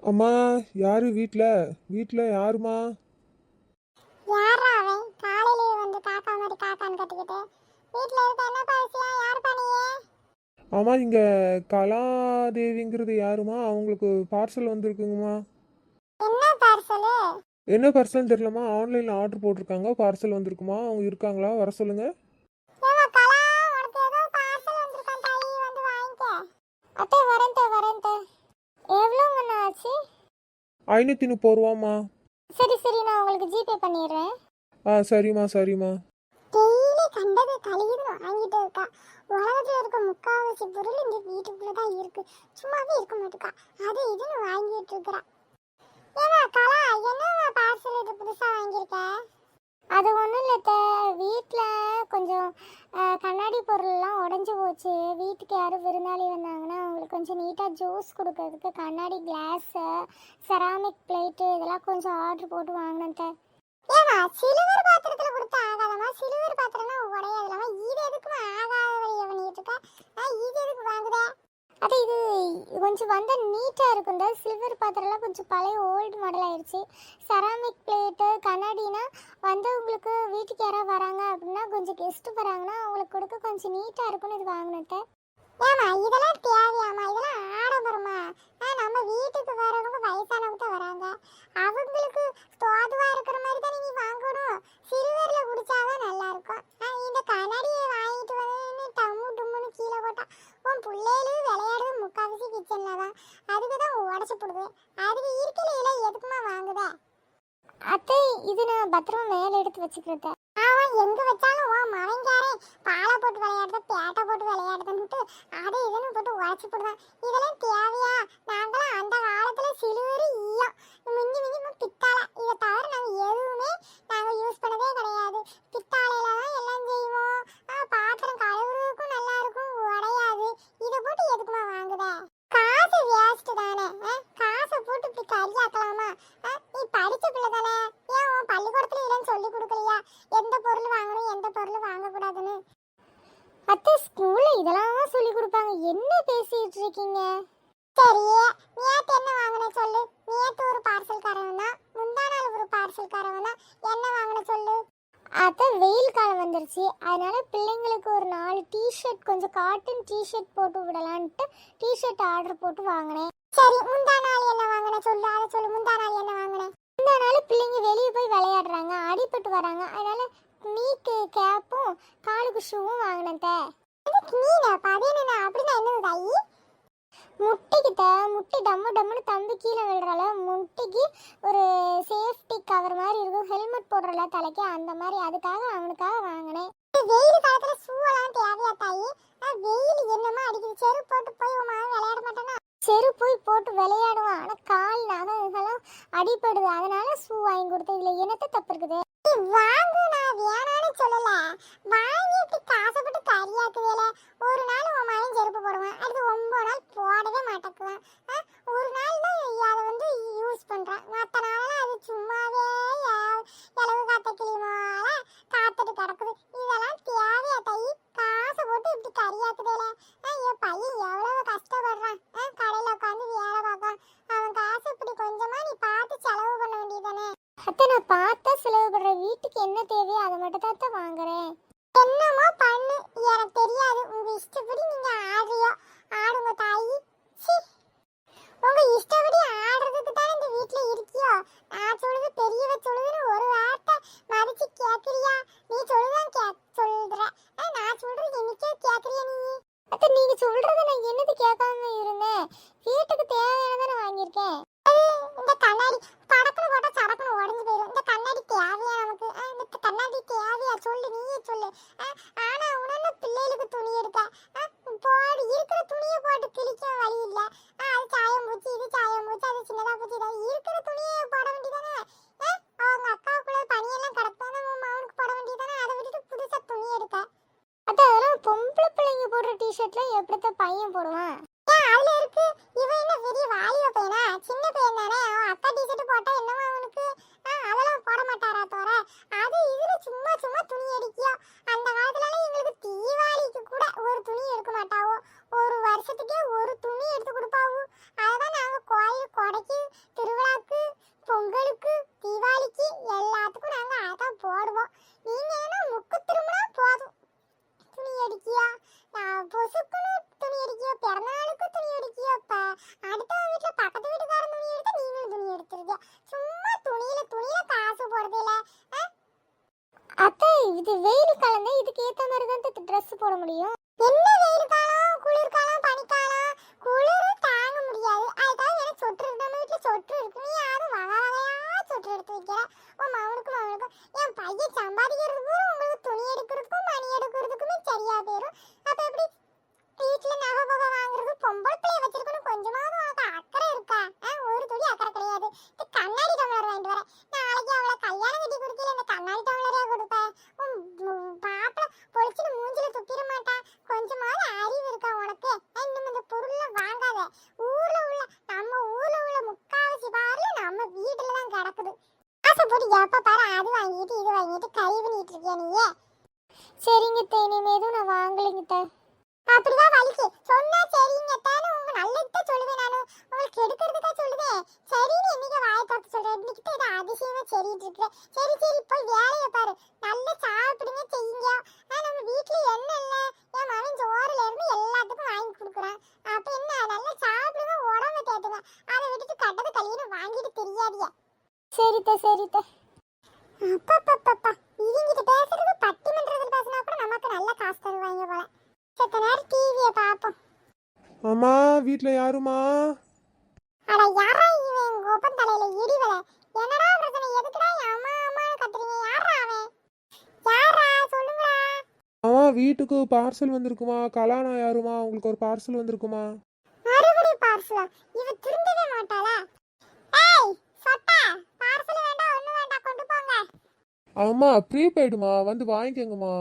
அம்மா, யாரு வீட்டில்? வீட்டில் யாருமா? யாரா அவன் காலையிலேயே வந்து காக்கா மாதிரி காக்கான்னு கத்திக்கிட்டு வீட்டில் இருக்க என்ன பாசியா யார் பண்ணியே? அம்மா, இங்கே கலாதேவிங்கிறது யாருமா? அவங்களுக்கு பார்சல் வந்திருக்குங்கம்மா. என்ன பார்சலு? என்ன பார்சல்னு தெரியலம்மா. ஆன்லைனில் ஆர்டர் போட்டிருக்காங்க, பார்சல் வந்திருக்குமா. அவங்க இருக்காங்களா? வர சொல்லுங்க. ஏமா கலா, உனக்கு ஏதோ பார்சல் வந்திருக்கான் தாயி, வந்து வாங்கிக்க. அத்தை வரேன். எவ்வளோங்கண்ணா ஆச்சு? 530 ரூபாம்மா. சரி நான் உங்களுக்கு ஜிபே பண்ணிடுறேன். சரிம்மா. டெய்லி கண்டது கழுவிது வாங்கிட்டு இருக்கா. உலகத்துல இருக்க முக்காவாசி பொருள் இந்த வீட்டுக்குள்ள தான் இருக்கு. சும்மாவே இருக்க மாட்டுக்கா. அது இதுன்னு வாங்கிட்டு இருக்கிறா. ஏமா கலா, என்ன பார்சல் இது புதுசா வாங்கியிருக்க? அது ஒன்றும் இல்லை, வீட்டில் கொஞ்சம் கண்ணாடி பொருள்லாம் உடஞ்சி போச்சு. வீட்டுக்கு யாரும் விருந்தாளி வந்தாங்கன்னா அவங்களுக்கு கொஞ்சம் நீட்டாக ஜூஸ் கொடுக்கறதுக்கு கண்ணாடி கிளாஸு, செராமிக் பிளேட்டு இதெல்லாம் கொஞ்சம் ஆர்டர் போட்டு வாங்கினேன். ஏமா சில்வர் பாத்திரத்தில் கொடுத்தா ஆகாதமா? சில்வர் பாத்திரம்னா உடையாதுலாமா? இது எதுக்குமா ஆகாத வழியை பண்ணிட்டு இருக்க? இது எதுக்கு வாங்குதே? அது இது கொஞ்சம் வந்த நீட்டாக இருக்கும். இந்த சில்வர் பாத்திரம்லாம் கொஞ்சம் பழைய ஓல்டு மாடல் ஆயிடுச்சு. செராமிக் பிளேட்டு கண்ணாடினா வந்தவங்களுக்கு வீட்டுக்கு யாராவது வராங்க அப்படின்னா, கொஞ்சம் கெஸ்ட்டு வராங்கன்னா அவங்களுக்கு கொடுக்க கொஞ்சம் நீட்டாக இருக்கும்னு இது வாங்கினேன். ஏமா இதெல்லாம் தேவையாமா? இதெல்லாம் ஆடம்பரமா? நம்ம வீட்டுக்கு வரவங்க வயசானவங்க தான் வராங்க. அவங்களுக்கு தோதுவா இருக்கிற மாதிரி தான் நீ வாங்கணும். சில்வர்ல குடிச்சாதான் நல்லா இருக்கும். இந்த கண்ணாடியை வாங்கிட்டு வந்து டம்மு டும்முன்னு கீழே போட்டா உன் பிள்ளைகளும் விளையாடுறது முக்காவாசி கிச்சன்ல தான். அதுக்கு தான் உடச்சு போடுவேன். அதுக்கு இருக்கலையில எதுக்குமா வாங்குதே? அத்தை, இது நான் பத்திரமா மேலே எடுத்து வச்சுக்கிறேன். அவன் எங்க வச்சாலும் உன் மவங்காரே பாலை போட்டு விளையாடுத, பேட்டை போட்டு விளையாடுதுன்னுட்டு அதை இதுன்னு போட்டு உடச்சு போடுவான். இதெல்லாம் தேவையா? நாங்களாம் அந்த காலத்துல சிலுவரு ஈயம் மிஞ்சி பித்தாளை, இதை தவிர நாங்கள் யூஸ் பண்ணதே கிடையாது. பித்தாளையில தான் எல்லாம் செய்வோம். பாத்திரம் கழுவுறதுக்கும் நல்லா இருக்கும், உடையாது. இதை போட்டு எதுக்குமா வாங்குத? காசு வேஸ்ட் தானே. காசை போட்டு இப்படி கரியாக்கலாமா? நீ படிச்ச பிள்ளை தானே, ஏன் உன் பள்ளிக்கூடத்துல இல்லைன்னு சொல்லி கொடுக்கலையா எந்த பொருள் வாங்கணும் எந்த பொருள் வாங்கக்கூடாதுன்னு? அத்தை, ஸ்கூல்ல இதெல்லாம் சொல்லி கொடுப்பாங்க. என்ன பேசிட்டு இருக்கீங்க? சரி, நேத்து என்ன வாங்கின சொல்லு. நேத்து ஒரு பார்சல்காரன் தான், முந்தா நாள் ஒரு பார்சல்காரன் தான். என்ன வாங்கின சொல்லு. அத்தை, வெயில் காலம் வந்துருச்சு, அதனால பிள்ளைங்களுக்கு ஒரு 4 டிஷர்ட், கொஞ்சம் காட்டன் டிஷர்ட் போட்டு விடலான்ட்டு டிஷர்ட் ஆர்டர் போட்டு வாங்கினேன். சரி, முந்தா நாள் என்ன வாங்கின சொல்லு. அதை சொல்லு, முந்தா நாள் என்ன வாங்கினேன்? முந்தா நாள் பிள்ளைங்க வெளியே போய் விளையாடுறாங்க, அடிபட்டு வராங்க, அதனால நீக்கு கேப்பும் காலுக்கு ஷூவும் வாங்கினேன். அப்படின்னா என்ன தாயி? முட்டிக்கிட்ட முட்டி டம்மு டம்முன்னு தம்பி கீழே விழுறால, முட்டிக்கு ஒரு சேஃப்டி கவர் மாதிரி இருக்கும், ஹெல்மெட் போடுறல தலைக்கு, அந்த மாதிரி அதுக்காக அவனுக்காக வாங்கினேன். வெயில் காலத்துல ஷூவெல்லாம் தேவையா தாயி? வெயில் என்னமா அடிக்குது, செருப்பு போட்டு போய் உன் மகன் விளையாட மாட்டானா? செருப்பு போய் போட்டு விளையாடுவான், ஆனா கால் நகங்கெல்லாம் அடிபடுது, அதனால ஷூ வாங்கி கொடுத்தேன். இதுல என்னத்த தப்பு இருக்குது? வாங்கு, நான் வேணான்னு சொல்லல. வாங்கிட்டு காசப்பட்டு கரியாக்குவேல. ஒரு நாள் உன் மகன் செருப்பு போடுவான், அடுத்து 9 நாள் போடவே மாட்டேக்குவான். ஒரு நாள் தான் அதை வந்து யூஸ் பண்றான், மற்ற நாளெல்லாம் அது சும்மாவே இலவு காத்த கிளிமால காத்துட்டு கிடக்குது. இதெல்லாம் தேவையா தாயி? காசை போட்டு இப்படி கரியாக்குதேல. என் பையன் எவ்வளவு கஷ்டப்படுறான், கடையில உட்காந்து வேலை பார்க்கான். அவன் காசு இப்படி கொஞ்சமா நீ பார்த்து செலவு பண்ண வேண்டியதானே? அத்தை, நான் பார்த்தா செலவு பண்ற, வீட்டுக்கு என்ன தேவையோ அதை மட்டும் தான் வாங்குறேன். என்னமோ பண்ணு, எனக்கு தெரியாது. உங்க இஷ்டப்படி நீங்க ஆடுறியோ ஆடுங்க தாயி. உங்க இஷ்டப்படி ஆடுறதுக்கு தான் இந்த வீட்டுல இருக்கியோ. நான் சொல்லுது பெரியவ சொல்லுதுன்னு ஒரு வார்த்தை மதிச்சு கேக்குறியா? நீ சொல்லுதான் சொல்ற, நான் சொல்றது என்னைக்கே கேக்குறியா நீ? அத்தை, நீங்க சொல்றத நான் என்னது கேட்காம இருந்தேன்? வீட்டுக்கு தேவையானதானே வாங்கியிருக்கேன். இந்த கண்ணாடி படக்குன்னு போட்டா சடக்குன்னு உடஞ்சு போயிடும். இந்த கண்ணாடி தேவையா நமக்கு? இந்த கண்ணாடி தேவையா சொல்லு, நீயே சொல்லு. ஆனா உடனே பிள்ளைகளுக்கு துணி எடுக்க போடு, இருக்கிற துணியை போட்டு கிழிக்க வழி இல்லை. அது சாயம் பூச்சி, இது சாயம் பூச்சி, அது சின்னதா பூச்சி, இருக்கிற துணியை போட வேண்டியதானே? அவங்க அக்காவுக்குள்ள பனியெல்லாம் கிடப்பான அவனுக்கு போட வேண்டியதானே? அதை விட்டுட்டு புதுசா துணி எடுக்க. அதெல்லாம் பொம்பளை பிள்ளைங்க போடுற டிஷர்ட்லாம் எப்படித்த பையன் போடுவான்? அதுல இருக்கு. இவன் என்ன பெரிய வாலிப பையனா? சின்ன பையன் தானே. அவன் அக்கா டிஷர்ட் போட்டா என்னவா அவனுக்கு? அதெல்லாம் போட மாட்டாரா தோற? அது இதுல சும்மா சும்மா துணி அடிக்கியோ. அந்த காலத்துல எங்களுக்கு தீபாவளிக்கு கூட ஒரு துணி எடுக்க மாட்டாவோ. ஒரு வருஷத்துக்கே ஒரு துணி எடுத்து கொடுப்பாவோ. அதான் நாங்க கோயில் கொடைக்கு இது வெயில் காலம் தான், இதுக்கு ஏத்த மாதிரி தான் ட்ரெஸ் போட முடியும். என்ன வெயில் காலம், குளிர் காலம், பனிக்காலம், குளிர் தாங்க முடியாது. அதுக்காக எனக்கு சொட்டு இருக்கு, நம்ம வீட்டுல சொட்டு இருக்கு. நீ யாரும் வகை வகையா சொட்டு எடுத்து வைக்கிற. உன் மவனுக்கும் என் பையன் சம்பாதிக்கிறதுக்கும் உங்களுக்கு துணி எடுக்கிறதுக்கும் மணி எடுக்கிறதுக்குமே சரியா போயிடும். அப்ப எப்படி வீட்டுல நகை பகை வாங்குறது? பொம்பளை பிள்ளைய வச்சிருக்கணும், கொஞ்சமாவது உனக்கு அக்கறை இருக்கா? ஒரு துளி அக்கறை கிடையாது. இந்த கண்ணாடி டம்ளர் வாங்கிட்டு வரேன், நாளைக்கு அவளை கல்யாணம் கட்டி கொடுக்கல இந்த கண்ணாடி டம்ளரே கொடுப்பேன். பாப்பா பொழிச்சுட்டு மூஞ்சில துப்பிட மாட்டான். கொஞ்சமாவது அறிவு இருக்கா உனக்கு? இன்னும் இந்த பொருளை வாங்காத. நம்ம ஊர்ல உள்ள முக்காவாசி பாருல நம்ம வீட்டுல தான் கிடக்குது. ஆசை போட்டு எப்ப பாரு அது வாங்கிட்டு இது வாங்கிட்டு கை பண்ணிட்டு இருக்கியா நீயே? சரிங்க இனிமே எதுவும் நான் வாங்கலைங்க. அப்படிதான் வலிக்கு சொன்னா சரிங்க தானே, உங்க நல்லதுதான் சொல்லுவேன். நானு உங்களுக்கு எடுக்கிறதுக்கா சொல்லுவேன். சரின்னு இன்னைக்கு வாயை பார்த்து சொல்றேன். இன்னைக்கு ஏதோ அதிசயமா சரிட்டு இருக்கிறேன். சரி போய் வேலையை பாரு, நல்லா சாப்பிடுங்க செய்யுங்க. நம்ம வீட்டுல என்ன இல்ல, என் மகன் சோறுல இருந்து எல்லாத்துக்கும் வாங்கி கொடுக்குறான். அப்ப என்ன, நல்லா சாப்பிடுங்க, உடம்ப தேத்துங்க. அதை விட்டுட்டு கட்டது கல்யாணம் வாங்கிட்டு தெரியாதியா? சரித்த அப்பா இவங்கிட்ட பேசுறது பட்டிமன்றத்தில் பேசினா கூட நமக்கு நல்ல காசு தருவாங்க போல. செத்த நேரம் டிவியை பார்ப்போம். அம்மா வீட்டில் யாருமா? அட யாரா இவன், கோபம் தலையில இடிவல. என்னடா பிரச்சனை, எதுக்குடா அம்மா அம்மா கத்துறீங்க? யாரா அவன்? யாரா சொல்லுங்கடா. அம்மா வீட்டுக்கு பார்சல் வந்திருக்குமா? கலானா யாருமா? உங்களுக்கு ஒரு பார்சல் வந்திருக்குமா? மறுபடி பார்சலா? இவ திருந்தவே மாட்டாளா? ஏய் சொட்டா, பார்சல் வேண்டாம் ஒண்ணு வேண்டாம், கொண்டு போங்க. அம்மா ப்ரீபெய்டுமா, வந்து வாங்கிக்கோங்கம்மா.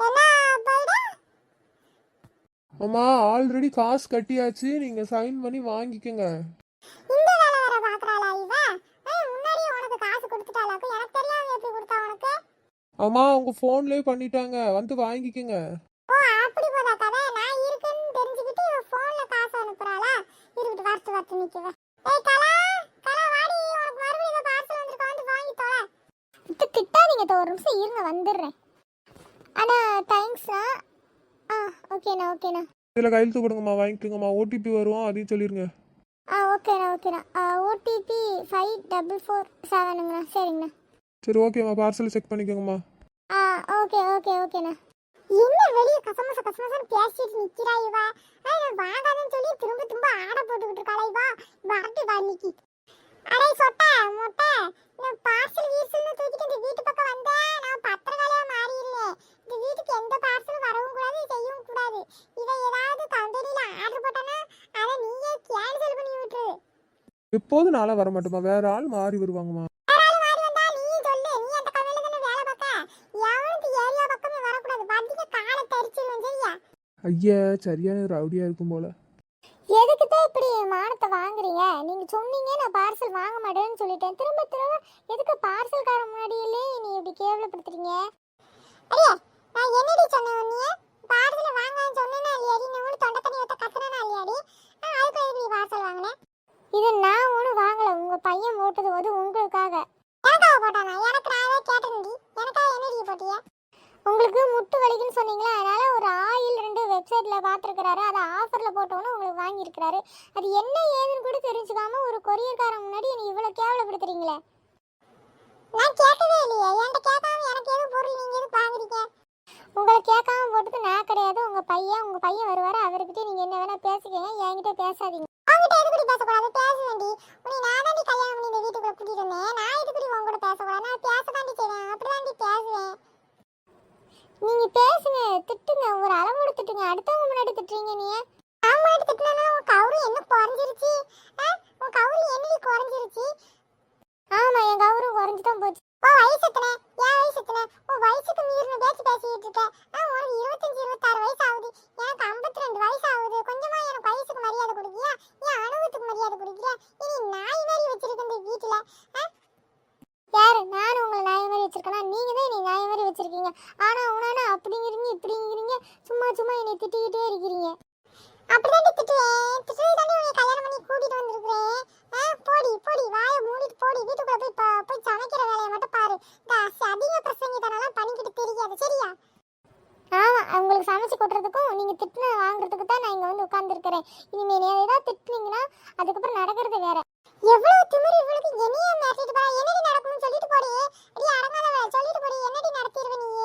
என்ன போய்டா? அம்மா ஆல்ரெடி காசு கட்டியாச்சு, நீங்க சைன் பண்ணி வாங்கிக்கோங்க. இந்த வேலை வர பாக்குறாளா இவ? முன்னாடியே உனக்கு காசு கொடுத்துட்டாளாக்கு, எனக்கு தெரியாம எப்படி கொடுத்தா உனக்கு? அம்மா உங்க போன்லயே பண்ணிட்டாங்க, வந்து வாங்கிக்கோங்க. ஓ அப்படி போதா கதை? நான் இருக்கேன்னு தெரிஞ்சுக்கிட்டு இவ போன்ல காசு அனுப்புறாளா? இருக்கட்டு வரட்டு நிக்குவ. ஏய் கலா வாடி, உனக்கு மறுபடியும் பார்சல் வந்திருக்கா, வந்து வாங்கி தொலை. திட்டாதீங்க, ஒரு நிமிஷம் இருங்க வந்துடுறேன். அண்ணா தேங்க்ஸ்ண்ணா. ஓகேண்ணா. இதில் கையெழுத்து போடுங்கம்மா, வாங்கிக்கோங்கம்மா. ஓடிபி வரும், அதையும் சொல்லிடுங்க. ஓகேண்ணா. ஓடிபி 5447ங்கண்ணா. சரிங்கண்ணா. சரி ஓகேம்மா, பார்சல் செக் பண்ணிக்கோங்கம்மா. ஓகேண்ணா. என்ன வெளியே கசமசன்னு பேசிட்டு நிக்கிறா இவ? வாங்காதன்னு சொல்லி திரும்ப ஆட போட்டுக்கிட்டு இருக்காளா இவ? வரட்டு வா இன்னைக்கு. அடே சொட்டை மொட்டை, நான் பார்சல் வீசல்னு தூக்கிட்டு இந்த வீட்டு பக்கம் வந்தேன். நான் பத்திரகாளியா மாறிடுறேன். இந்த வீட்டுக்கு எந்த பார்சலும் வரவும் கூடாது, செய்யவும் கூடாது. இவ ஏதாவது கம்பெனில ஆர்டர் போட்டானா அதை நீயே கேன்சல் பண்ணி விட்டுரு. எப்போது நாளாக வர மாட்டோமா, வேற ஆள் மாறி வருவாங்கம்மா. ஐயா சரியான ரவுடியா இருக்கும் போல. எதுக்கு தான் இப்படி மானத்தை வாங்குறீங்க? நீங்க சொன்னீங்க நான் பார்சல் வாங்க மாட்டேன்னு சொல்லிட்டேன். திரும்ப எதுக்கு பார்சல்கார முன்னாடியிலே நீ இப்படி கேவலப்படுத்துறீங்க? அடியே நான் என்னடி சொன்னேன்? நீ பார்சல் வாங்கன்னு சொன்னேனா இல்லையாடி? நீ ஒண்ணு தொண்டை தண்ணி ஊத்த கத்துறேனா இல்லையாடி? அதுக்கு எதுக்கு நீ பார்சல் வாங்குனே? இது நான் ஒன்றும் வாங்கல, உங்க பையன் போட்டது வந்து உங்களுக்காக. எனக்காக போட்டானா? எனக்கு நானே கேட்டேன்டி. எனக்காக என்னடி போட்டிய? உங்களுக்கு முட்டு வலிக்குன்னு சொன்னீங்களா, அதனால ஒரு ஆயில் 2 வெப்சைட்ல பார்த்துருக்கிறாரு. அதை ஆஃபர்ல போட்டோன்னு உங்களுக்கு வாங்கியிருக்கிறாரு. அது என்ன ஏதுன்னு கூட தெரிஞ்சுக்காம ஒரு கொரியர்காரன் முன்னாடி நீ இவ்வளோ கேவலப்படுத்துறீங்களே. நான் கேட்கவே இல்லையே, என்கிட்ட கேட்காம எனக்கு எதுவும் பொருள் நீங்க எதுவும் வாங்குறீங்க? உங்களை கேட்காம போட்டுக்கு நான் கிடையாது, உங்க பையன் வருவாரு. அவர்கிட்ட நீங்க என்ன வேணா பேசிக்கங்க, என்கிட்ட பேசாதீங்க. அவங்ககிட்ட எதுக்கு பேசக்கூடாது? பேச வேண்டி உன்னை நான் தாண்டி கல்யாணம் பண்ணி இந்த வீட்டுக்குள்ள கூட்டிட்டு வந்தேன். நான் எதுக்கு உங்க கூட பேசக்கூடாது? நான் பேசதாண்டி செய்வேன், அப்படிதாண்டி பேசுவேன். நீங்க பேசுங்க, திட்டுங்க, ஒரு அளவோடு திட்டுங்க. அடுத்தவங்க முன்னாடி திட்டுறீங்க. நீ அவங்க திட்டுனா உன் கவுரி என்ன குறைஞ்சிருச்சு? உன் கவுரி என்னடி குறைஞ்சிருச்சு? ஆமா என் கவுரும் குறைஞ்சு தான் போச்சு. ஓ வயசு எத்தனை? என் வயசு எத்தனை? உன் வயசுக்கு மீறின பேசிட்டு இருக்க. உனக்கு 25 26 வயசு ஆகுது, எனக்கு 52 வயசு ஆகுது. கொஞ்சமா எனக்கு வயசுக்கு மரியாதை கொடுக்கியா? என் அனுபவத்துக்கு மரியாதை கொடுக்கியா? இனி நாய் மாதிரி வச்சிருக்க இந்த வீட்டுல. யாரு? நானும் உங்களை நாய் மாதிரி வச்சிருக்கேனா? நீங்க தான் என்னை நாய் மாதிரி வச்சிருக்கீங்க. ஆனா உனானா அப்படிங்கிறீங்க இப்படிங்கிறீங்க, சும்மா என்னை திட்டிக்கிட்டே இருக்கிறீங்க. அப்படிதான் திட்டுவேன், திட்டுதானே உன்னை கல்யாணம் பண்ணி கூட்டிட்டு வந்திருக்கிறேன். போடி வாயை மூடிட்டு போடி, வீட்டுக்குள்ள போய் சமைக்கிற வேலையை மட்டும் பாரு. இந்த அதிக பிரசங்கித்தனெல்லாம் பண்ணிக்கிட்டு தெரியாது, சரியா? ஆமா, உங்களுக்கு சமைச்சு கொட்டுறதுக்கும் நீங்க திட்டுன வாங்குறதுக்கு தான் நான் இங்க வந்து உட்கார்ந்துருக்கிறேன். இனிமே நீ ஏதாவது திட்டுனீங்கன்னா அதுக்கப்புறம் நடக்கிறது வேற. எவ்வளவு திமிரு இவளுக்கு! என்னையே மிரட்டிட்டு பா. என்னடி நடக்கும்னு சொல்லிட்டு போடி. அடி அடங்காதவ, சொல்லிட்டு போடி. என்னடி நடத்திடுவ நீ?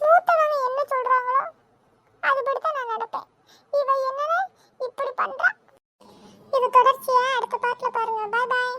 மூத்தவங்க என்ன சொல்றாங்களோ அதுபடி தான் நான் நடப்பேன். இவ என்னன்னா இப்படி பண்றா. இது தொடர்ச்சியா அடுத்த பாட்டுல பாருங்க. பாய் பாய்.